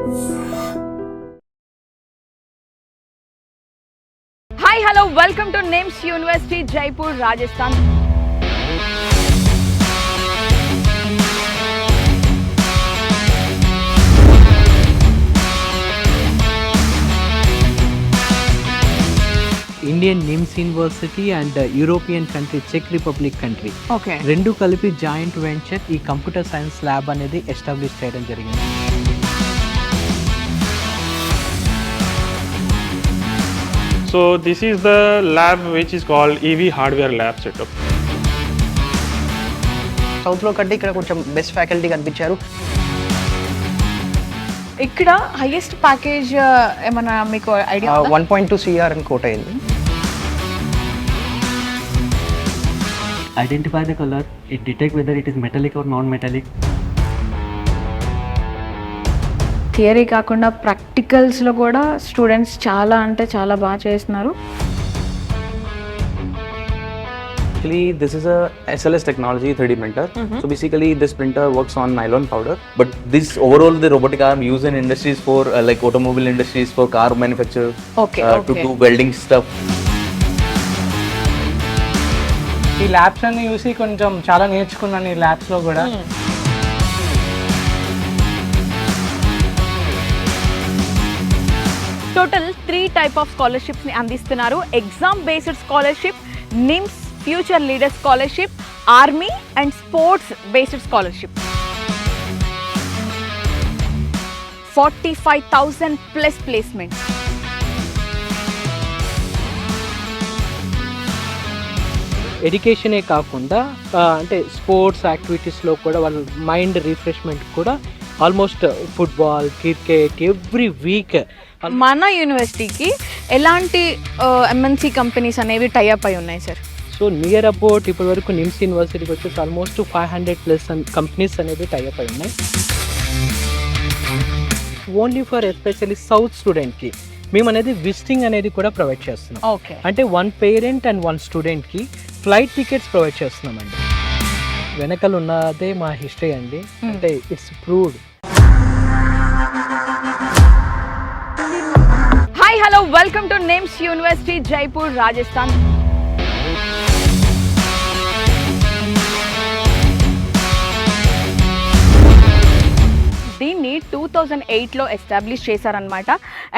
Hi, hello, welcome to NIMS University, Jaipur, Rajasthan. Indian NIMS university and European country చెక్ Republic country Okay. రెండు కలిపి joint venture ఈ computer science lab అనేది establish చేయడం జరిగింది. So this is the lab which is called EV hardware lab setup. సౌత్లో కంటే ఇక్కడ కొంచెం బెస్ట్ ఫ్యాకల్టీ కనిపించారు. ఇక్కడ హైయెస్ట్ ప్యాకేజ్ ఏమన్నా మీకు ఐడియా 1.2 CR అని కోట్ అయింది. Identify the color, it detect whether it is metallic or non-metallic. Theory కాకుండా ప్రాక్టికల్స్లో కూడా స్టూడెంట్స్ చాలా అంటే చాలా బాగా చేస్తున్నారు. Actually, this is a SLS technology 3D printer. So basically, this printer works on nylon powder. But this overall, the robotic arm used in industries for like automobile industries, for car manufacture, to do welding stuff. ఈ labs అన్ని చూసి కొంచెం చాలా నేర్చుకున్నాను ఈ ల్యాబ్స్లో కూడా. Total 3 type of స్కాలర్షిప్స్ని అందిస్తున్నారు. Exam based scholarship, NIMS future leader scholarship, army and sports based scholarship. 45,000 plus placement. ఎడ్యుకేషనే కాకుండా అంటే స్పోర్ట్స్ యాక్టివిటీస్లో కూడా వాళ్ళ మైండ్ రిఫ్రెష్మెంట్ కూడా almost football, cricket every week. మన యూనివర్సిటీకి ఎలాంటి ఎంఎన్సి కంపెనీస్ అనేవి టైఅప్ అయి ఉన్నాయి సార్? సో నియర్ అబౌట్ ఇప్పటి వరకు నిమ్స్ యూనివర్సిటీకి వచ్చేసి ఆల్మోస్ట్ 500+ కంపెనీస్ అనేది టైఅప్ అయి ఉన్నాయి. ఓన్లీ ఫర్ ఎస్పెషల్లీ సౌత్ స్టూడెంట్కి మేము అనేది విజిటింగ్ అనేది కూడా ప్రొవైడ్ చేస్తున్నాం. ఓకే. అంటే 1 పేరెంట్ అండ్ 1 స్టూడెంట్కి ఫ్లైట్ టికెట్స్ ప్రొవైడ్ చేస్తున్నామండి. వెనకాల ఉన్నదే మా హిస్టరీ అండి. అంటే it's proved. Hi, hello, welcome to NIMS university, Jaipur, Rajasthan. దీన్ని 2008లో ఎస్టాబ్లిష్ చేశారనమాట.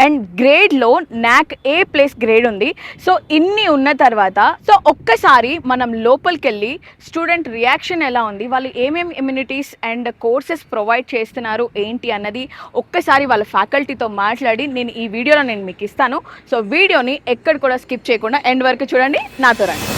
అండ్ గ్రేడ్లో NAC A+ గ్రేడ్ ఉంది. సో ఇన్ని ఉన్న తర్వాత సో ఒక్కసారి మనం లోపలికి వెళ్ళి స్టూడెంట్ రియాక్షన్ ఎలా ఉంది, వాళ్ళు ఏమేమి ఇమ్యూనిటీస్ అండ్ కోర్సెస్ ప్రొవైడ్ చేస్తున్నారు ఏంటి అన్నది ఒక్కసారి వాళ్ళ ఫ్యాకల్టీతో మాట్లాడి నేను ఈ వీడియోలో నేను మీకు ఇస్తాను. సో వీడియోని ఎక్కడ కూడా స్కిప్ చేయకుండా ఎండ్ వరకు చూడండి, నాతో రండి.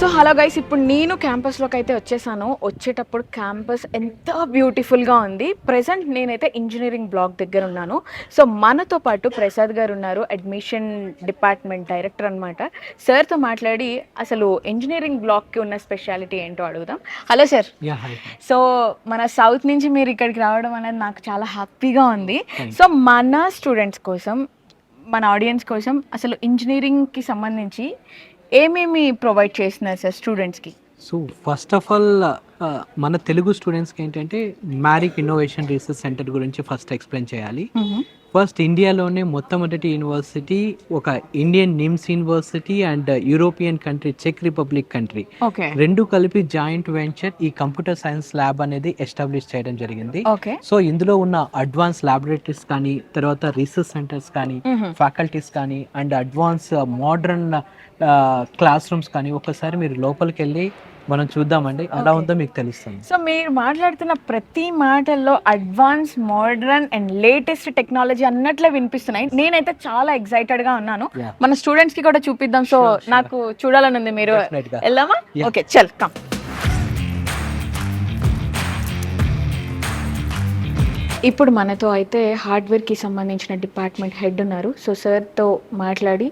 సో హలో గైస్, ఇప్పుడు నేను క్యాంపస్లోకి అయితే వచ్చేసాను. వచ్చేటప్పుడు క్యాంపస్ ఎంత బ్యూటిఫుల్గా ఉంది. ప్రజెంట్ నేనైతే ఇంజనీరింగ్ బ్లాక్ దగ్గర ఉన్నాను. సో మనతో పాటు ప్రసాద్ గారు ఉన్నారు, అడ్మిషన్ డిపార్ట్మెంట్ డైరెక్టర్ అనమాట. సార్తో మాట్లాడి అసలు ఇంజనీరింగ్ బ్లాక్కి ఉన్న స్పెషాలిటీ ఏంటో అడుగుదాం. Hello sir. సో మన సౌత్ నుంచి మీరు ఇక్కడికి రావడం అనేది నాకు చాలా హ్యాపీగా ఉంది. సో మన స్టూడెంట్స్ కోసం, మన ఆడియన్స్ కోసం అసలు ఇంజనీరింగ్కి సంబంధించి ఏమేమి ప్రొవైడ్ చేస్తున్నారు సార్ స్టూడెంట్స్కి? సో ఫస్ట్ ఆఫ్ ఆల్ మన తెలుగు స్టూడెంట్స్కి ఏంటంటే మ్యారిక్ ఇన్నోవేషన్ రీసెర్చ్ సెంటర్ గురించి ఫస్ట్ ఎక్స్ప్లెయిన్ చేయాలి. ఫస్ట్ ఇండియాలోనే మొట్టమొదటి యూనివర్సిటీ ఒక Indian NIMS university and European country చెక్ రిపబ్లిక్ కంట్రీ రెండు కలిపి జాయింట్ వెంచర్ ఈ కంప్యూటర్ సైన్స్ ల్యాబ్ అనేది ఎస్టాబ్లిష్ చేయడం జరిగింది. సో ఇందులో ఉన్న అడ్వాన్స్ ల్యాబొరేటరీస్ కానీ, తర్వాత రీసెర్చ్ సెంటర్స్ కానీ, ఫ్యాకల్టీస్ కానీ and advance modern class rooms కానీ ఒకసారి మీరు లోపలికి వెళ్ళి మనం చూద్దామండి, ఎలా ఉందో మీకు తెలుస్తుంది. సో మీరు మాట్లాడుతున్న ప్రతి మాటల్లో advance, modern and latest technology అన్నట్లే వినిపిస్తున్నాయి. నేనైతే చాలా ఎక్సైటెడ్ గా ఉన్నాను. మన స్టూడెంట్స్ కి కూడా చూపిద్దాం. సో నాకు చూడాలని ఉంది. మీరు వెళ్దామా? ఓకే, చల్ కమ్. ఇప్పుడు మనతో అయితే హార్డ్వేర్కి సంబంధించిన డిపార్ట్మెంట్ హెడ్ ఉన్నారు. సో సార్తో మాట్లాడి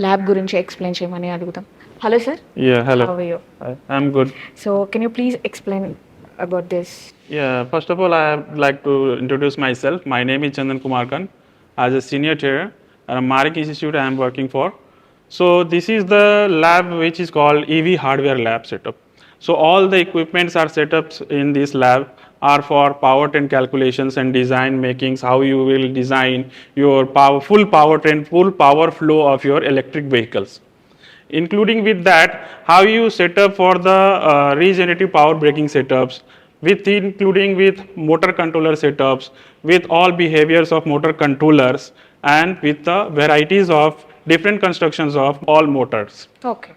ల్యాబ్ గురించి ఎక్స్ప్లెయిన్ చేయమని అడుగుదాం. Hello sir. Yeah, hello. How are you? I'm good. So can you please explain about this? Yeah, first of all, I would like to introduce myself. My name is Chandan Kumar Khan. As a senior chair at Marik Institute I am working for. So this is the lab which is called EV hardware lab setup. So all the equipments are set up in this lab are for powertrain calculations and design makings, how you will design your full powertrain, full power flow of your electric vehicles. Including with that, how you set up for the regenerative power braking setups, including with motor controller setups, with all behaviors of motor controllers, and with the varieties of different constructions of all motors. Okay.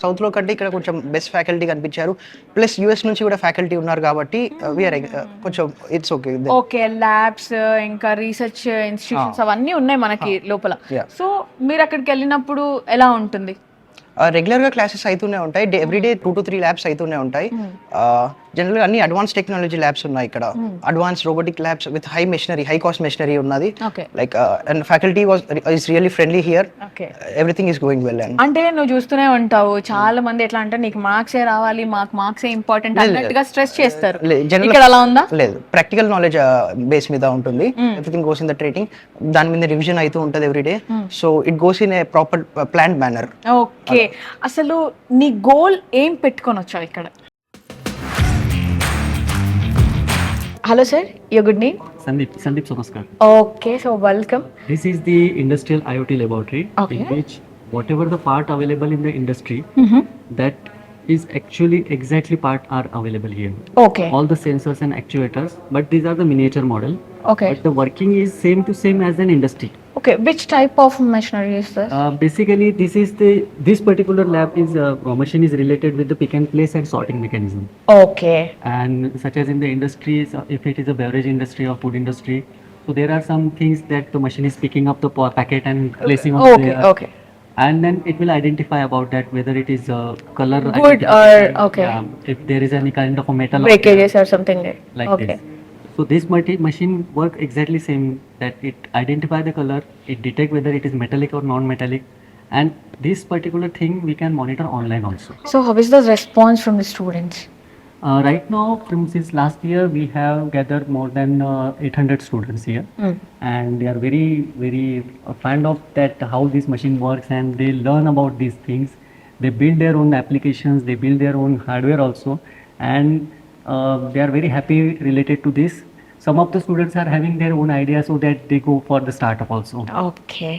సౌత్లో కంటే ఇక్కడ కొంచెం best faculty కనిపించారు. Plus US నుంచి కూడా faculty ఉన్నారు కాబట్టి we కొంచెం ఇట్స్ ఓకే. ఓకే, ల్యాబ్స్ ఇంకా రీసెర్చ్ ఇన్స్టిట్యూషన్స్ అవన్నీ ఉన్నాయి మనకి లోపల. Yeah. సో మీరు అక్కడికి వెళ్ళినప్పుడు ఎలా ఉంటుంది? రెగ్యులర్గా క్లాసెస్ అవుతూనే ఉంటాయి. ఎవ్రీడే 2 to 3 ల్యాబ్స్ అవుతూనే ఉంటాయి. జనరల్గా అన్ని అడ్వాన్స్ టెక్నాలజీ ల్యాబ్స్ ఉన్నాయి ఇక్కడ. Advance robotic labs with high machinery, high cost machinery ఉన్నది. Okay. Like and faculty is really friendly here. Okay. Everything is going well. And అంటే నువ్వు చూస్తూనే ఉంటావు చాలా మంది ఎట్లా అంటే నీకు మార్క్సే రావాలి, మాకు మార్క్సే ఇంపార్టెంట్ అన్నట్టుగా స్ట్రెస్ చేస్తారు. ఇక్కడ అలా ఉందా? లేదు, ప్రాక్టికల్ నాలెడ్జ్ బేస్ మీద ఉంటుంది. Everything goes in the training. దాని మీద రివిజన్ అవుతూ ఉంటుంది everyday. So it goes in a proper plan manner. Okay. అసలు నీ గోల్ ఏం పెట్టుకొని వచ్చావు ఇక్కడ? Hello sir, your good name? Sandeep Somaskar. Okay, so welcome. This is the industrial IoT laboratory Okay. in which whatever the part available in the industry, that is actually exactly part are available here. Okay. All the sensors and actuators, but these are the miniature model. Okay. But the working is same as an industry. Okay, which type of machinery is this? Basically, this particular lab is machine is related with the pick and place and sorting mechanism. Okay. And such as in the industries, if it is a beverage industry or food industry, so there are some things that the machine is picking up the packet and placing on okay. there. Okay. And then it will identify about that whether it is color Good identification, or- okay. if there is any kind of a metal on breakages or something like okay. this. So this machine work exactly same, that it identify the color, it detect whether it is metallic or non-metallic, and this particular thing we can monitor online also. So how is the response from the students? Right now, since last year, we have gathered more than 800 students here, and they are very, very fan of that how this machine works, and they learn about these things. They build their own applications, they build their own hardware also, and they are very happy related to this. Some of the students are having their own ideas, so that they go for the startup also. Okay.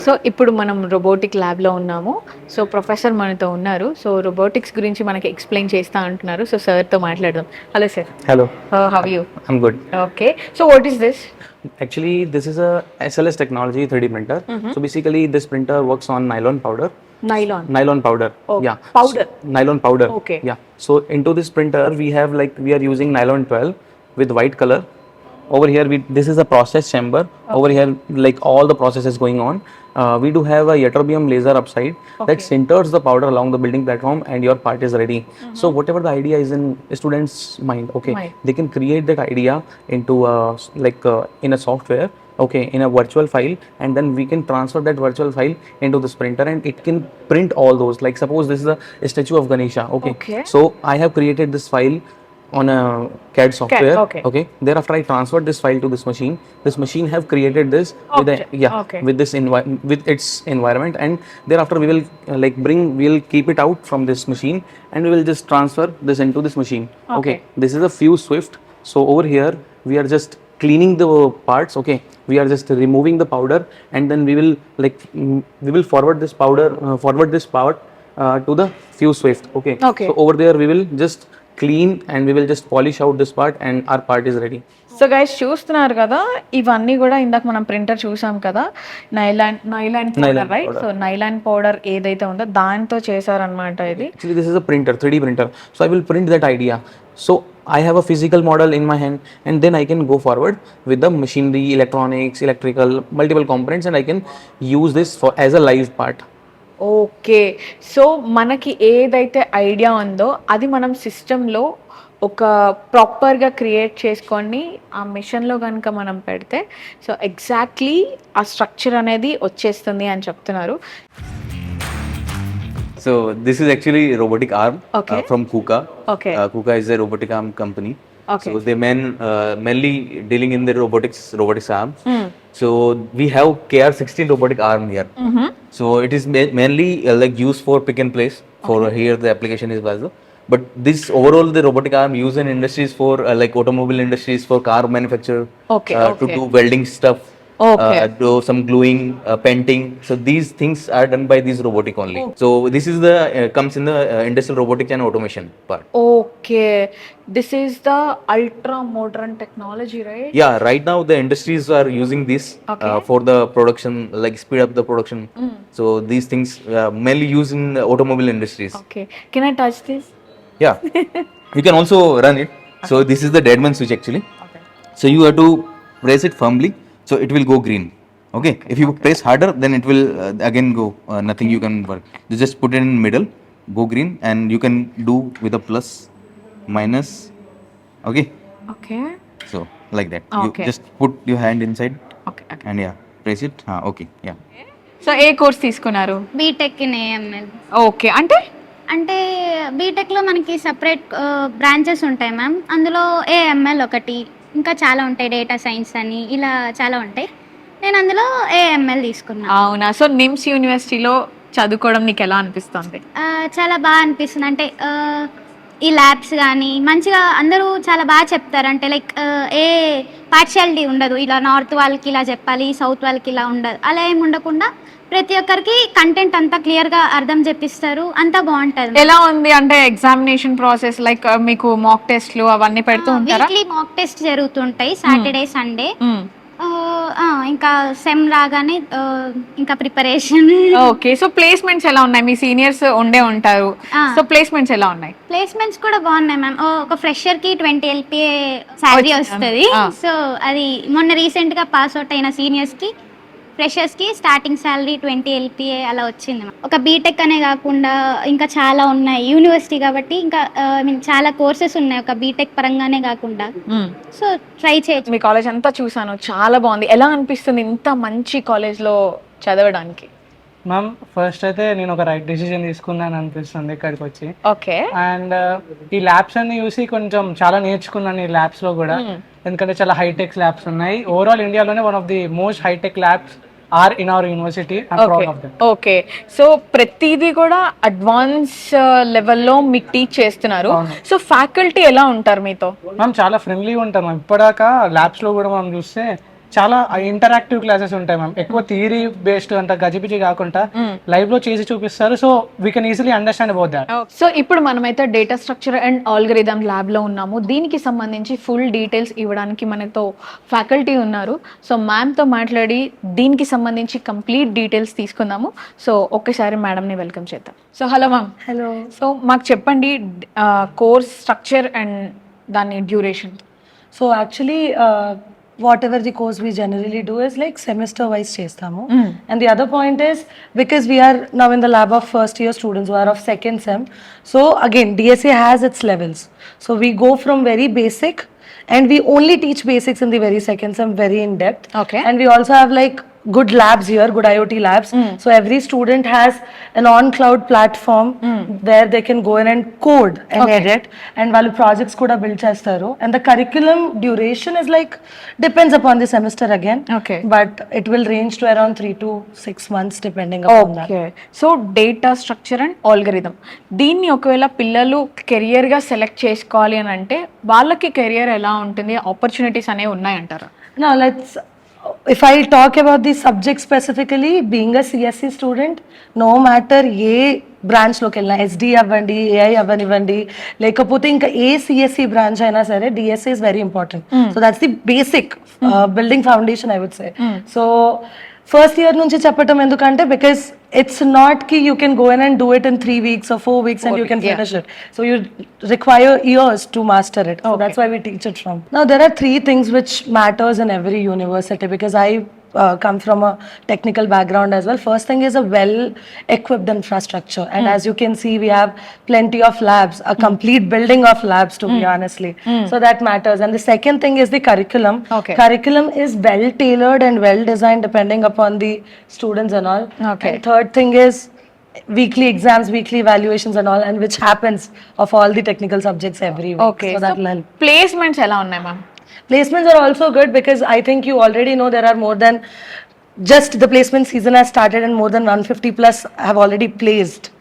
So ఇప్పుడు మనం robotic ల్యాబ్లో ఉన్నాము. So professor మనతో ఉన్నారు. So robotics గురించి మనకి explain చేస్తా అంటున్నారు. సో సార్తో మాట్లాడదాం. Hello sir. Hello, how you? I'm good. Okay. So what is this? Actually, this is a SLS technology 3D printer. So basically, this printer works on nylon powder. Nylon. Nylon powder. Oh, yeah. powder. Nylon powder. Okay. Yeah. So into this printer, we are using nylon 12 with white color. Over here, this is a process chamber. Okay. Over here, like all the process is going on. We do have a ytterbium laser upside that sinters the powder along the building platform, and your part is ready. So whatever the idea is in a student's mind, okay, they can create that idea into in a software, okay, in a virtual file, and then we can transfer that virtual file into this printer, and it can print all those. Like suppose this is a statue of Ganesha, okay. So I have created this file on a CAD software. Okay. Thereafter, I transferred this file to this machine. This machine have created this with its environment, and thereafter we will we'll keep it out from this machine, and we will just transfer this into this machine. Okay. This is a Fuse Swift. So over here we are just cleaning the parts. Okay. We are just removing the powder, and then we will forward this part to the Fuse Swift. Okay. So over there we will just clean, and we will just polish out this part, and our part is ready. So guys చూస్తున్నారు కదా, ఇవన్నీ కూడా ఇందాక మనం printer చూసాం కదా, nylon powder, right? So nylon powder ఏదైతే ఉందో దాంతో చేశారనమాట ఇది. Actually, this is a printer, 3D printer. So I will print that idea. So I have a physical model in my hand, and then I can go forward with the machinery, electronics, electrical, multiple components, and I can use this as a live part. Okay. So మనకి ఏదైతే idea ఉందో అది మనం సిస్టంలో ఒక ప్రాపర్గా create చేసుకొని ఆ మిషన్లో కనుక మనం పెడితే సో ఎగ్జాక్ట్లీ ఆ స్ట్రక్చర్ అనేది వచ్చేస్తుంది అని చెప్తున్నారు. So this is actually a robotic arm from KUKA. Okay. KUKA is a robotic arm company. Okay. So they mainly dealing in the robotics arm. So we have KR16 robotic arm here. So it is mainly like used for pick and place. For here the application is also. But this overall the robotic arm used in industries for like automobile industries, for car manufacturer, Okay, to okay. do welding stuff, Okay. do some gluing, painting. So these things are done by this robotic only. So this is the comes in the industrial robotics and automation part. Okay, this is the ultra modern technology, right? Yeah, right now the industries are using this for the production, like speed up the production. So these things mainly used in the automobile industries. Okay, can I touch this? Yeah, you can also run it. So this is the dead man switch actually. So you have to press it firmly, so it will go green. Okay, if you press harder, then it will again go nothing. You can work. You just put it in middle, go green, and you can do with a plus, minus. Okay, okay so like that. Okay. You just put your hand inside okay. and yeah, press it. Okay, yeah. So ఏ course తీసుకున్నారు? BTech in AML. Okay, అంటే అంటే బీటెక్లో మనకి separate branches ఉంటాయి ma'am. అందులో AML ఒకటి, ఇంకా చాలా ఉంటాయి, డేటా సైన్స్ అని ఇలా చాలా ఉంటాయి. నేను అందులో ఏఎంఎల్ తీసుకున్నాను. అవునా? సో నిమ్స్ యూనివర్సిటీలో చదువుకోవడం నీకు ఎలా అనిపిస్తుంది? చాలా బాగా అనిపిస్తుంది. అంటే ఈ ల్యాబ్స్ కానీ మంచిగా అందరూ చాలా బాగా చెప్తారు. అంటే లైక్ ఏ పార్షియాలిటీ ఉండదు, ఇలా నార్త్ వాళ్ళకి ఇలా చెప్పాలి, సౌత్ వాళ్ళకి ఇలా ఉండదు, అలా ఏమి ఉండకుండా ప్రతి ఒక్కరికి కంటెంట్ అంతా క్లియర్గా అర్థం చెప్పిస్తారు. అంతా బాగుంటుంది. ఎలా ఉంది అంటే ఎగ్జామినేషన్ ప్రాసెస్? లైక్ మీకు మాక్ టెస్ట్లు అవన్నీ పెడుతూ ఉంటారా? వీక్లీ మాక్ టెస్ట్ జరుగుతుంటాయి, సాటర్డే సండే. ఇంకా సెమ్ లాగానే ఇంకా ప్రిపరేషన్. ఓకే, సో ప్లేస్మెంట్స్ ఎలా ఉన్నాయి? మీ సీనియర్స్ ఉండే ఉంటారు, సో ప్లేస్మెంట్స్ ఎలా ఉన్నాయి? ప్లేస్మెంట్స్ కూడా బాగున్నాయి మ్యామ్. ఒక ఫ్రెషర్ కి 20 LPA శాలరీ వస్తుంది. సో అది మొన్న రీసెంట్ గా పాస్ అవుట్ అయిన సీనియర్స్ కి, ఫ్రెషర్స్ కి స్టార్టింగ్ శాలరీ 20 LPA అలా వచ్చింది. ఒక బీటెక్ అనే కాకుండా ఇంకా చాలా ఉన్నాయి, యూనివర్సిటీ కాబట్టి ఇంకా చాలా కోర్సెస్ ఉన్నాయి ఒక బీటెక్ పరంగానే కాకుండా. సో ట్రై చేయొచ్చు. మీ కాలేజ్ అంతా చూసాను, చాలా బాగుంది. ఎలా అనిపిస్తుంది ఇంత మంచి కాలేజ్లో చదవడానికి? మ్యామ్ ఫస్ట్ అయితే నేను ఒక రైట్ డెసిషన్ తీసుకున్నాను అనిపిస్తుంది ఇక్కడికి వచ్చి. ఓకే. అండ్ ఈ ల్యాబ్స్ అన్ని చూసి కొంచెం చాలా నేర్చుకున్నాను ఈ ల్యాబ్స్ లో కూడా. ఎందుకంటే చాలా హైటెక్ ల్యాబ్స్ ఉన్నాయి. ఓవరాల్ ఇండియాలోనే one of the most hitech labs are in our university. Okay, so ప్రతిదీ కూడా అడ్వాన్స్ లెవెల్లో మీకు టీచ్ చేస్తున్నారు. సో ఫ్యాకల్టీ ఎలా ఉంటారు మీతో? మ్యామ్ చాలా ఫ్రెండ్లీగా ఉంటాం మ్యామ్. ఇప్పటిదాకా ల్యాబ్స్ లో కూడా మనం చూస్తే చాలా ఇంటరాక్టివ్ క్లాసెస్ ఉంటాయి మ్యామ్. ఎక్కువ థియరీ బేస్డ్ అంత గజిబిజి కాకుండా లైవ్ లో చేసి చూపిస్తారు. So we can easily understand about that. So ఇప్పుడు మనమైతే data structure and algorithm lab లో ఉన్నాము. దీనికి సంబంధించి ఫుల్ డీటెయిల్స్ ఇవ్వడానికి మనతో ఫ్యాకల్టీ ఉన్నారు. సో మ్యామ్ తో మాట్లాడి దీనికి సంబంధించి కంప్లీట్ డీటెయిల్స్ తీసుకుందాము. సో ఒక్కసారి మేడంని వెల్కమ్ చేద్దాం. So hello ma'am. Hello. So మాకు చెప్పండి కోర్స్ స్ట్రక్చర్ అండ్ దాని duration. So actually whatever the course we generally do is like semester wise chestamu. And the other point is because we are now in the lab of first year students who are of second sem, so again DSA has its levels. So we go from very basic and we only teach basics in the very second sem, very in depth. Okay. And we also have like good labs here, good IoT labs. So every student has an on cloud platform where they can go in and code and edit, and while projects kuda build chestaru. And the curriculum duration is like depends upon the semester again. Okay. But it will range to around 3 to 6 months depending upon that. Okay, so data structure and algorithm దీన్ని ఒకవేళ పిల్లలు కెరియర్గా select చేసుకోవాలి అని అంటే వాళ్ళకి career ఎలా ఉంటుంది? Opportunities అనేవి ఉన్నాయంటారా? Now if I talk about the subject specifically, being a CSE student, no matter ఏ బ్రాంచ్లోకి వెళ్ళినా, SD అవ్వండి, AI అవ్వనివ్వండి, లేకపోతే ఇంకా ఏ CSE బ్రాంచ్ అయినా సరే, DSA is very important. So that's the basic building foundation I would say. So first year నుంచి చెప్పటం ఎందుకంటే బికాస్ ఇట్స్ నాట్ కి you can go in and do it in 3 weeks or 4 weeks and you can finish it. So you require years to master it. So that's why we teach it from. Now there are 3 things which matters in every university because I come from a technical background as well. First thing is a well equipped infrastructure, and as you can see we have plenty of labs, a complete building of labs to be honestly. So that matters. And the second thing is the curriculum. Curriculum is well tailored and well designed depending upon the students and all. And third thing is weekly exams, weekly evaluations and all, and which happens of all the technical subjects every week. Okay, so that will help. Placements ఎలా ఉన్నాయి ma'am? Placements are also good because I think you already know there are more than just the placement season has started and more than 150 plus have already placed.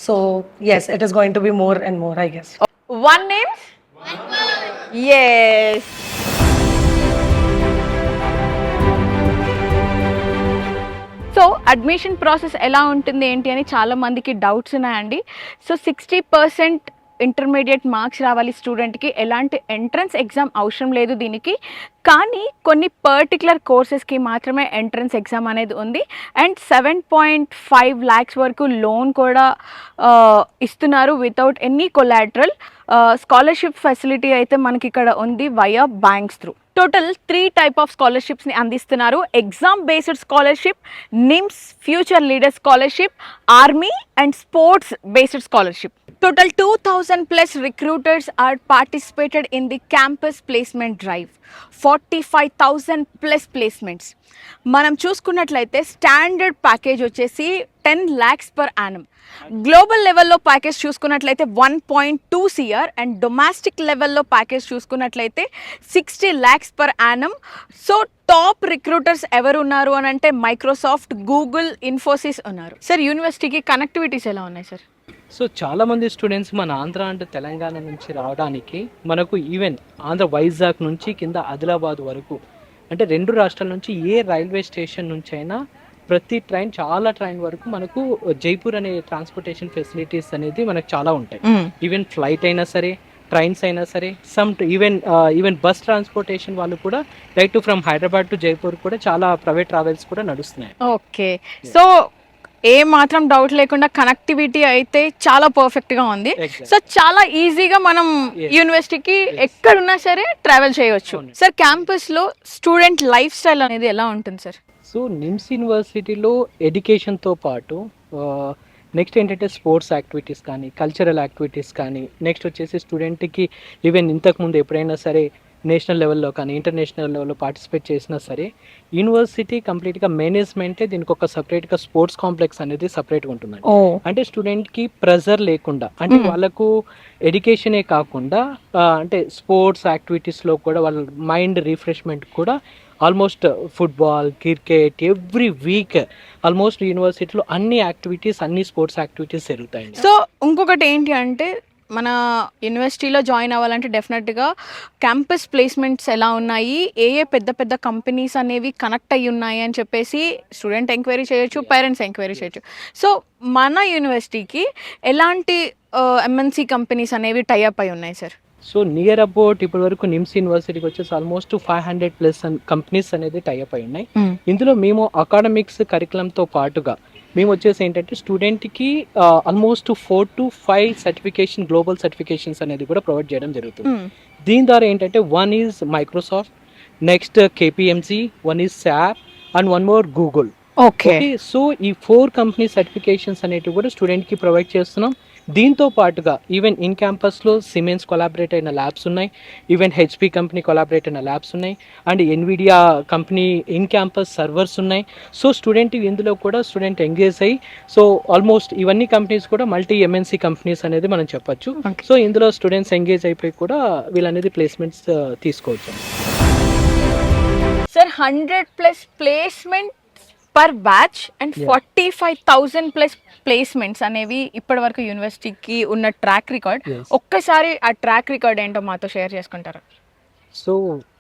So yes, it is going to be more and more, I guess. One name? Yes. So admission process ఎలా ఉంటుంది ఏంటి అని చాలా మందికి doubts ఉన్నాయండి. So 60% intermediate marks రావాలి స్టూడెంట్కి, ఎలాంటి ఎంట్రన్స్ ఎగ్జామ్ అవసరం లేదు దీనికి. కానీ కొన్ని పర్టికులర్ కోర్సెస్కి మాత్రమే ఎంట్రన్స్ ఎగ్జామ్ అనేది ఉంది. అండ్ 7.5 lakhs వరకు లోన్ కూడా ఇస్తున్నారు without any collateral. Scholarship facility అయితే మనకి ఇక్కడ ఉంది via banks through. Total 3 type of స్కాలర్షిప్స్ని అందిస్తున్నారు. Exam based scholarship, NIMS future leader scholarship, army and sports based scholarship. Total 2000 plus recruiters are participated in the campus placement drive. 45,000 plus placements. మనం చూసుకున్నట్లయితే standard package వచ్చేసి 10 lakhs per annum. Global లెవెల్లో package చూసుకున్నట్లయితే 1.2 CR and domestic లెవెల్లో package చూసుకున్నట్లయితే 60 lakhs per annum. So top recruiters ఎవరు ఉన్నారు అని అంటే మైక్రోసాఫ్ట్, గూగుల్, ఇన్ఫోసిస్ ఉన్నారు. సార్ యూనివర్సిటీకి కనెక్టివిటీస్ ఎలా ఉన్నాయి సార్? సో చాలామంది స్టూడెంట్స్ మన ఆంధ్ర అండ్ తెలంగాణ నుంచి రావడానికి మనకు ఈవెన్ ఆంధ్ర వైజాగ్ నుంచి కింద ఆదిలాబాద్ వరకు అంటే 2 రాష్ట్రాల నుంచి ఏ రైల్వే స్టేషన్ నుంచి అయినా ప్రతి ట్రైన్, చాలా ట్రైన్ వరకు మనకు జైపూర్ అనే ట్రాన్స్పోర్టేషన్ ఫెసిలిటీస్ అనేది మనకు చాలా ఉంటాయి. ఈవెన్ ఫ్లైట్ అయినా సరే, ట్రైన్స్ అయినా సరే, ఈవెన్ బస్ ట్రాన్స్పోర్టేషన్ వాళ్ళు కూడా direct from Hyderabad to Jaipur కూడా చాలా ప్రైవేట్ ట్రావెల్స్ కూడా నడుస్తున్నాయి. ఓకే, సో ఏ మాత్రం డౌట్ లేకుండా కనెక్టివిటీ అయితే చాలా పర్ఫెక్ట్గా ఉంది. సో చాలా ఈజీగా మనం యూనివర్సిటీకి ఎక్కడున్నా సరే ట్రావెల్ చేయవచ్చు. సార్ క్యాంపస్లో స్టూడెంట్ లైఫ్ స్టైల్ అనేది ఎలా ఉంటుంది సార్? సో నిమ్స్ యూనివర్సిటీలో ఎడ్యుకేషన్తో పాటు నెక్స్ట్ ఏంటంటే స్పోర్ట్స్ యాక్టివిటీస్ కానీ, కల్చరల్ యాక్టివిటీస్ కానీ, నెక్స్ట్ వచ్చేసి స్టూడెంట్కి ఈవెన్ ఇంతకుముందు ఎప్పుడైనా సరే నేషనల్ లెవెల్లో కానీ ఇంటర్నేషనల్ లెవెల్లో పార్టిసిపేట్ చేసినా సరే యూనివర్సిటీ కంప్లీట్గా మేనేజ్మెంటే దీనికి ఒక సపరేట్గా స్పోర్ట్స్ కాంప్లెక్స్ అనేది సపరేట్గా ఉంటుందండి. అంటే స్టూడెంట్కి ప్రెజర్ లేకుండా, అంటే వాళ్ళకు ఎడ్యుకేషనే కాకుండా అంటే స్పోర్ట్స్ యాక్టివిటీస్లో కూడా వాళ్ళ మైండ్ రిఫ్రెష్మెంట్ కూడా almost football, cricket every week almost యూనివర్సిటీలో అన్ని యాక్టివిటీస్, అన్ని స్పోర్ట్స్ యాక్టివిటీస్ జరుగుతాయండి. సో ఇంకొకటి ఏంటి అంటే మన యూనివర్సిటీలో జాయిన్ అవ్వాలంటే డెఫినెట్గా క్యాంపస్ ప్లేస్మెంట్స్ ఎలా ఉన్నాయి, ఏ పెద్ద పెద్ద కంపెనీస్ అనేవి కనెక్ట్ అయ్యి ఉన్నాయి అని చెప్పేసి స్టూడెంట్ ఎంక్వైరీ చేయొచ్చు, పేరెంట్స్ ఎంక్వైరీ చేయొచ్చు. సో మన యూనివర్సిటీకి ఎలాంటి MNC కంపెనీస్ అనేవి టైఅప్ అయి ఉన్నాయి సార్? సో నియర్ అబౌట్ ఇప్పటి వరకు నిమ్స్ యూనివర్సిటీకి వచ్చేసి ఆల్మోస్ట్ 500+ కంపెనీస్ అనేది టైఅప్ అయి ఉన్నాయి. ఇందులో మేము అకాడమిక్స్ కరికులంతో పాటుగా మేము వచ్చేసి ఏంటంటే స్టూడెంట్కి almost 4 to 5 certification, global certifications అనేది కూడా ప్రొవైడ్ చేయడం జరుగుతుంది. దీని ద్వారా ఏంటంటే 1 is Microsoft, next KPMG, 1 is SAP and 1 more Google. Okay, so ఈ 4 కంపెనీ సర్టిఫికేషన్స్ అనేటివి కూడా స్టూడెంట్కి ప్రొవైడ్ చేస్తున్నాం. దీంతో పాటుగా ఈవెన్ ఇన్ క్యాంపస్లో సిమెన్స్ కొలాబరేట్ అయిన ల్యాబ్స్ ఉన్నాయి, ఈవెన్ HP కంపెనీ కొలాబరేట్ అయిన ల్యాబ్స్ ఉన్నాయి, and NVIDIA company in campus servers ఉన్నాయి. సో స్టూడెంట్ ఇందులో కూడా స్టూడెంట్ ఎంగేజ్ అయ్యి, సో ఆల్మోస్ట్ ఇవన్నీ కంపెనీస్ కూడా మల్టీ MNC కంపెనీస్ అనేది మనం చెప్పొచ్చు. సో ఇందులో స్టూడెంట్స్ ఎంగేజ్ అయిపోయి కూడా వీళ్ళనేది ప్లేస్మెంట్స్ తీసుకోవచ్చు. Sir 100+ placement per batch and 45,000+ placements అనేవి ఇప్పటి వరకు యూనివర్సిటీకి ఉన్న ట్రాక్ రికార్డ్. ఒక్కసారి ఆ ట్రాక్ రికార్డ్ ఏంటో మాతో షేర్ చేసుకుంటారా? సో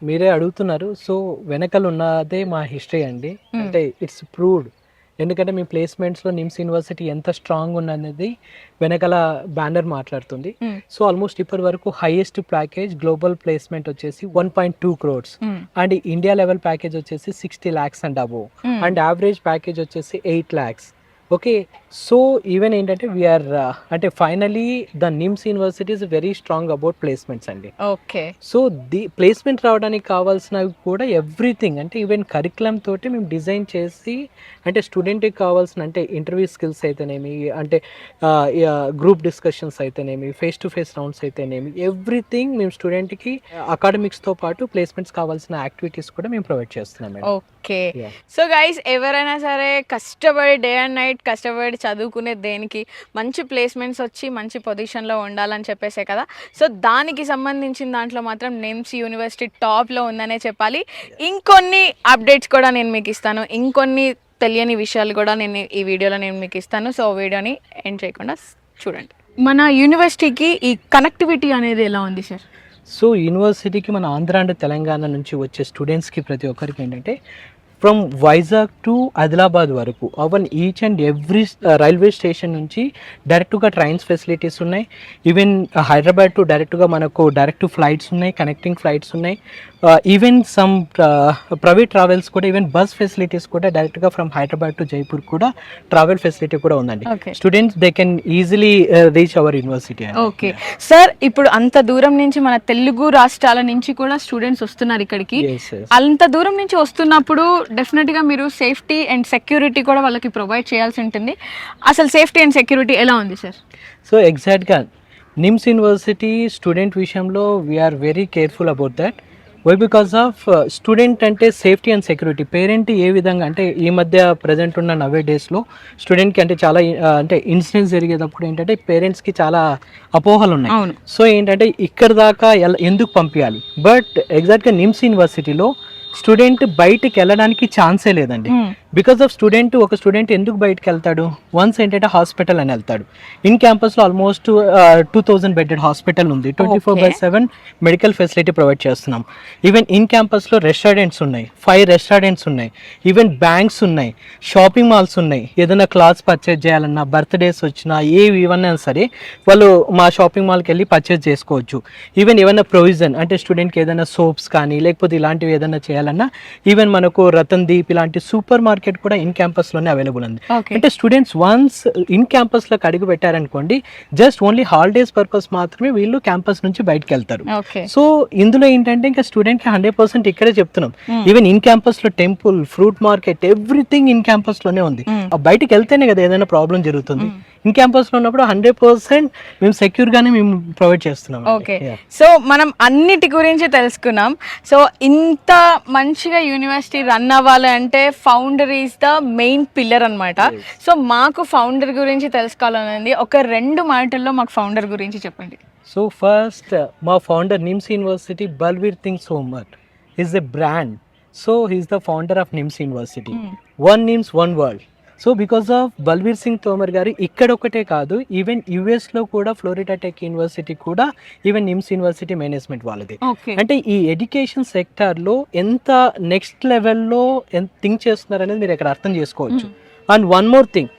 మీరే అడుగుతున్నారు, సో వెనకాల ఉన్నదే మా హిస్టరీ అండి. అంటే ఇట్స్ ప్రూవ్డ్. ఎందుకంటే మీ ప్లేస్మెంట్స్లో నిమ్స్ యూనివర్సిటీ ఎంత స్ట్రాంగ్ ఉన్నది వెనకాల బ్యానర్ మాట్లాడుతుంది. సో ఆల్మోస్ట్ ఇప్పటి వరకు హైయెస్ట్ ప్యాకేజ్ గ్లోబల్ ప్లేస్మెంట్ వచ్చేసి 1.2 crores and India level package వచ్చేసి 60 lakhs and above, and average package వచ్చేసి 8 lakhs. ఓకే, సో ఈవెన్ ఏంటంటే వీఆర్ అంటే finally the NIMS university is very strong about placements అండి. Okay, so the placement రావడానికి కావాల్సినవి కూడా everything అంటే ఈవెన్ కరికులం తోటి మేము డిజైన్ చేసి, అంటే స్టూడెంట్కి కావాల్సిన అంటే ఇంటర్వ్యూ స్కిల్స్ అయితేనేమి, అంటే గ్రూప్ డిస్కషన్స్ అయితేనేమి, ఫేస్ టు ఫేస్ రౌండ్స్ అయితేనేమి, ఎవ్రీథింగ్ మేము స్టూడెంట్కి అకాడమిక్స్తో పాటు ప్లేస్మెంట్స్ కావాల్సిన యాక్టివిటీస్ కూడా మేము ప్రొవైడ్ చేస్తున్నాం. ఓకే, సో గైస్ ఎవరైనా సరే కష్టపడి డే అండ్ నైట్ కష్టపడి చదువుకునే దేనికి, మంచి ప్లేస్మెంట్స్ వచ్చి మంచి పొజిషన్లో ఉండాలని చెప్పేసే కదా. సో దానికి సంబంధించిన దాంట్లో మాత్రం నిమ్స్ యూనివర్సిటీ టాప్లో ఉందనే చెప్పాలి. ఇంకొన్ని అప్డేట్స్ కూడా నేను మీకు ఇస్తాను, ఇంకొన్ని తెలియని విషయాలు కూడా నేను ఈ వీడియోలో మీకు ఇస్తాను. సో వీడియోని ఎండ్ చేయకుండా చూడండి. మన యూనివర్సిటీకి ఈ కనెక్టివిటీ అనేది ఎలా ఉంది సార్? సో యూనివర్సిటీకి మన ఆంధ్ర అండ్ తెలంగాణ నుంచి వచ్చే స్టూడెంట్స్కి ప్రతి ఒక్కరికి ఏంటంటే ఫ్రమ్ వైజాగ్ టు ఆదిలాబాద్ వరకు even each and every railway station నుంచి డైరెక్ట్గా ట్రైన్స్ ఫెసిలిటీస్ ఉన్నాయి. ఈవెన్ హైదరాబాద్ టు డైరెక్ట్గా మనకు డైరెక్ట్ ఫ్లైట్స్ ఉన్నాయి, కనెక్టింగ్ ఫ్లైట్స్ ఉన్నాయి. ఈవెన్ సమ్ ప్రైవేట్ ట్రావెల్స్ కూడా, ఈవెన్ బస్ ఫెసిలిటీస్ కూడా డైరెక్ట్గా ఫ్రమ్ హైదరాబాద్ టు జైపూర్ కూడా ట్రావెల్ ఫెసిలిటీ కూడా ఉందండి. Students they can easily reach our university. Okay sir, ఇప్పుడు అంత దూరం నుంచి మన తెలుగు రాష్ట్రాల నుంచి కూడా స్టూడెంట్స్ వస్తున్నారు ఇక్కడికి. అంత దూరం నుంచి వస్తున్నప్పుడు డెఫినెట్గా మీరు సేఫ్టీ అండ్ సెక్యూరిటీ కూడా వాళ్ళకి ప్రొవైడ్ చేయాల్సి ఉంటుంది. అసలు సేఫ్టీ అండ్ సెక్యూరిటీ ఎలా ఉంది సార్? సో ఎగ్జాక్ట్గా నిమ్స్ యూనివర్సిటీ స్టూడెంట్ విషయంలో we are very careful about that. Why because of student అంటే సేఫ్టీ అండ్ సెక్యూరిటీ. పేరెంట్ ఏ విధంగా అంటే ఈ మధ్య ప్రజెంట్ ఉన్న నవే డేస్లో స్టూడెంట్కి అంటే చాలా అంటే ఇన్సిడెంట్స్ జరిగేటప్పుడు ఏంటంటే పేరెంట్స్కి చాలా అపోహలు ఉన్నాయి. సో ఏంటంటే ఇక్కడ దాకా ఎందుకు పంపించాలి, బట్ ఎగ్జాక్ట్గా నిమ్స్ యూనివర్సిటీలో స్టూడెంట్ బయటికి వెళ్ళడానికి ఛాన్సే లేదండి. బికాస్ ఆఫ్ ఒక స్టూడెంట్ ఎందుకు బయటకు వెళ్తాడు, వన్స్ ఏంటంటే హాస్పిటల్ అని వెళ్తాడు. ఇన్ క్యాంపస్లో ఆల్మోస్ట్ 2000 బెడెడ్ హాస్పిటల్ ఉంది, 24/7 మెడికల్ ఫెసిలిటీ ప్రొవైడ్ చేస్తున్నాం. ఈవెన్ ఇన్ క్యాంపస్లో రెస్టారెంట్స్ ఉన్నాయి, 5 రెస్టారెంట్స్ ఉన్నాయి, ఈవెన్ బ్యాంక్స్ ఉన్నాయి, షాపింగ్ మాల్స్ ఉన్నాయి. ఏదైనా క్లాత్స్ పర్చేజ్ చేయాలన్నా, బర్త్డేస్ వచ్చినా, ఏవన్నా సరే వాళ్ళు మా షాపింగ్ మాల్కి వెళ్ళి పర్చేజ్ చేసుకోవచ్చు. ఈవెన్ ఏమైనా ప్రొవిజన్ అంటే స్టూడెంట్కి ఏదైనా సోప్స్ కానీ లేకపోతే ఇలాంటివి ఏదైనా చేయాలన్నా, ఈవెన్ మనకు రతన్ దీప్ ఇలాంటి సూపర్ మార్కెట్ కూడా ఇన్ క్యాంపస్ లోనే అవైలబుల్ ఉంది. అంటే స్టూడెంట్స్ వన్స్ ఇన్ క్యాంపస్ లోకి అడుగు పెట్టారనుకోండి, జస్ట్ ఓన్లీ హాలిడేస్ పర్పస్ మాత్రమే వీళ్ళు క్యాంపస్ నుంచి బయటకు వెళ్తారు. సో ఇందులో ఏంటంటే ఇంకా స్టూడెంట్ కి 100% ఇక్కడే చెప్తున్నాం. ఈవెన్ ఇన్ క్యాంపస్ లో temple, fruit market, everything in campus లోనే ఉంది. బయటకు వెళ్తేనే కదా ఏదైనా ప్రాబ్లం జరుగుతుంది. ఇన్ క్యాంపస్ లో ఉన్నప్పుడు 100% మేము సెక్యూర్ గానే మేము ప్రొవైడ్ చేస్తున్నాం. ఓకే, సో మనం అన్నిటి గురించి తెలుసుకున్నాం. సో ఇంత మంచిగా యూనివర్సిటీ రన్ అవ్వాలంటే founder is the main pillar అన్నమాట. సో మాకు ఫౌండర్ గురించి తెలుసుకోవాలనుంది. ఒక 2 మాటల్లో మాకు ఫౌండర్ గురించి చెప్పండి. సో ఫస్ట్ మా founder NIMS university Balvir Singh Tomar is a brand. So he is the founder of NIMS university. One NIMS one world. So because of Balvir Singh Tomar గారు ఇక్కడ ఒకటే కాదు, ఈవెన్ యుఎస్లో కూడా ఫ్లోరిడా టెక్ యూనివర్సిటీ కూడా ఈవెన్ నిమ్స్ యూనివర్సిటీ మేనేజ్మెంట్ వాళ్ళది. అంటే ఈ ఎడ్యుకేషన్ సెక్టార్లో ఎంత నెక్స్ట్ లెవెల్లో ఎంత థింక్ చేస్తున్నారు అనేది మీరు ఇక్కడ అర్థం చేసుకోవచ్చు. And one more thing,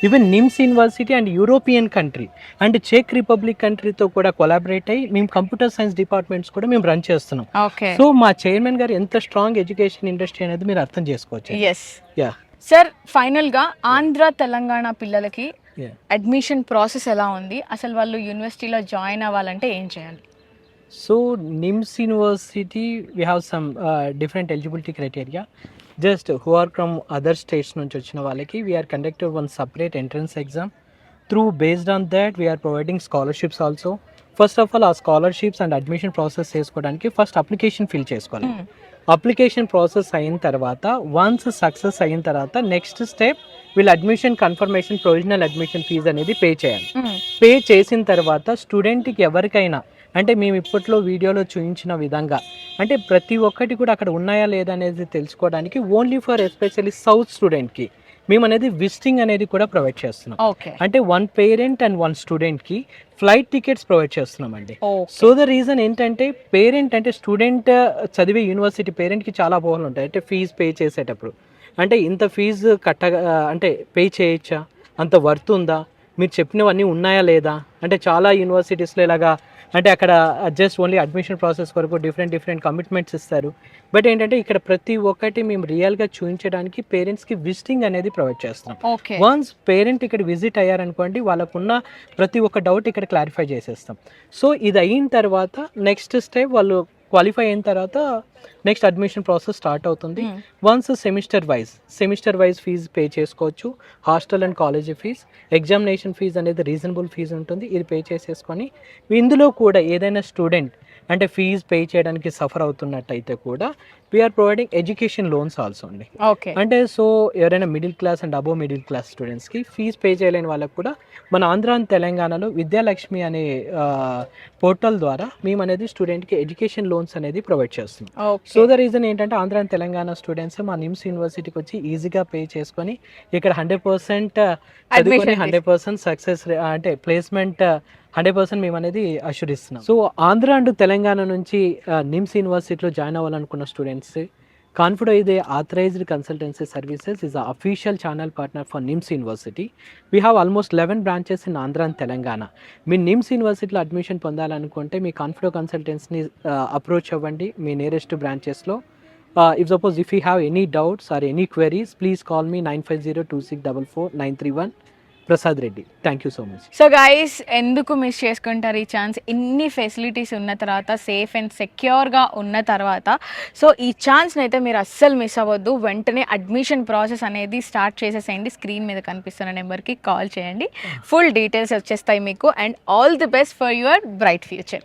even NIMS university and European country and చెక్ రిపబ్లిక్ కంట్రీతో కూడా కొలాబరేట్ అయ్యి మేము కంప్యూటర్ సైన్స్ డిపార్ట్మెంట్స్ కూడా మేము రన్ చేస్తున్నాం. సో మా చైర్మన్ గారు ఎంత స్ట్రాంగ్ ఎడ్యుకేషన్ ఇండస్ట్రీ అనేది మీరు అర్థం చేసుకోవచ్చు. యా సార్, ఫైనల్గా ఆంధ్ర తెలంగాణ పిల్లలకి అడ్మిషన్ ప్రాసెస్ ఎలా ఉంది, అసలు వాళ్ళు యూనివర్సిటీలో జాయిన్ అవ్వాలంటే ఏం చేయాలి? So NIMS university we have some different eligibility criteria. Just who are from other states నుంచి వచ్చిన వాళ్ళకి we are conducted one separate entrance exam. Through based on that we are providing scholarships also. First of all ఆ scholarships and admission process చేసుకోవడానికి first application fill చేసుకోవాలి. Application process అయిన తర్వాత once success అయిన తర్వాత నెక్స్ట్ స్టెప్ వీళ్ళు admission confirmation provisional admission fee అనేది pay చేయాలి. పే చేసిన తర్వాత స్టూడెంట్కి ఎవరికైనా అంటే మేము ఇప్పట్లో వీడియోలో చూపించిన విధంగా అంటే ప్రతి ఒక్కటి కూడా అక్కడ ఉన్నాయా లేదా అనేది తెలుసుకోవడానికి ఓన్లీ ఫర్ ఎస్పెషల్లీ సౌత్ స్టూడెంట్కి మేము అనేది విజిటింగ్ అనేది కూడా ప్రొవైడ్ చేస్తున్నాం. అంటే 1 పేరెంట్ అండ్ 1 స్టూడెంట్కి ఫ్లైట్ టికెట్స్ ప్రొవైడ్ చేస్తున్నాం అండి. సో ద రీజన్ ఏంటంటే పేరెంట్ అంటే స్టూడెంట్ చదివే యూనివర్సిటీ పేరెంట్కి చాలా అపోహలు ఉంటాయి. అంటే ఫీజు పే చేసేటప్పుడు అంటే ఇంత ఫీజు అంటే పే చేయొచ్చా, అంత వర్త్ ఉందా, మీరు చెప్పినవన్నీ ఉన్నాయా లేదా, అంటే చాలా యూనివర్సిటీస్లో ఇలాగా అంటే అక్కడ జస్ట్ ఓన్లీ అడ్మిషన్ ప్రాసెస్ వరకు డిఫరెంట్ కమిట్మెంట్స్ ఇస్తారు. బట్ ఏంటంటే ఇక్కడ ప్రతి ఒక్కటి మేము రియల్గా చూపించడానికి పేరెంట్స్కి విజిటింగ్ అనేది ప్రొవైడ్ చేస్తాం. వన్స్ పేరెంట్ ఇక్కడ విజిట్ అయ్యారనుకోండి వాళ్ళకున్న ప్రతి ఒక్క డౌట్ ఇక్కడ క్లారిఫై చేసేస్తాం. సో ఇది అయిన తర్వాత నెక్స్ట్ స్టెప్ వాళ్ళు క్వాలిఫై అయిన తర్వాత నెక్స్ట్ అడ్మిషన్ ప్రాసెస్ స్టార్ట్ అవుతుంది. Once semester wise fee pay చేసుకోవచ్చు. Hostel and college fees, examination fee అనేది రీజనబుల్ ఫీజు ఉంటుంది, ఇది పే చేసేసుకొని ఇందులో కూడా ఏదైనా స్టూడెంట్ అంటే ఫీజ్ పే చేయడానికి సఫర్ అవుతున్నట్టయితే కూడా we are providing education loans also అండి. ఓకే. అంటే సో ఎవరైనా middle class and above middle class స్టూడెంట్స్కి ఫీజ్ పే చేయలేని వాళ్ళకి కూడా మన ఆంధ్ర అండ్ తెలంగాణలో విద్యాలక్ష్మి అనే పోర్టల్ ద్వారా మేము అనేది స్టూడెంట్కి ఎడ్యుకేషన్ లోన్స్ అనేది ప్రొవైడ్ చేస్తున్నాం. ఓకే. సో ద రీజన్ ఏంటంటే ఆంధ్ర అండ్ తెలంగాణ స్టూడెంట్స్ మా నిమ్స్ యూనివర్సిటీకి వచ్చి ఈజీగా పే చేసుకొని ఇక్కడ 100% చదువుకొని 100% సక్సెస్ అంటే ప్లేస్మెంట్ 100% మేము అనేది అష్యూరిస్తున్నాం. సో ఆంధ్ర అండ్ తెలంగాణ నుంచి నిమ్స్ యూనివర్సిటీలో జాయిన్ అవ్వాలనుకున్న స్టూడెంట్స్ కాన్ఫిడో ఇదే authorised consultancy services is official channel partner for NIMS university. We have almost 11 branches in Andhra and Telangana. మీ నిమ్స్ యూనివర్సిటీలో అడ్మిషన్ పొందాలనుకుంటే మీ కాన్ఫిడో కన్సల్టెన్సీని అప్రోచ్ అవ్వండి మీ నియరెస్ట్ బ్రాంచెస్లో. if you have any doubts or any queries, please call me 9502644931. Prasad Reddy. Thank you so much. So guys, ఎందుకు miss చేసుకుంటారు ఈ ఛాన్స్? ఇన్ని ఫెసిలిటీస్ ఉన్న తర్వాత, సేఫ్ అండ్ సెక్యూర్గా ఉన్న తర్వాత, సో ఈ ఛాన్స్ని అయితే మీరు అస్సలు మిస్ అవ్వద్దు. వెంటనే అడ్మిషన్ ప్రాసెస్ అనేది స్టార్ట్ చేసేసేయండి. స్క్రీన్ మీద కనిపిస్తున్న నెంబర్కి కాల్ చేయండి, ఫుల్ డీటెయిల్స్ వచ్చేస్తాయి మీకు. And all the best for your bright future.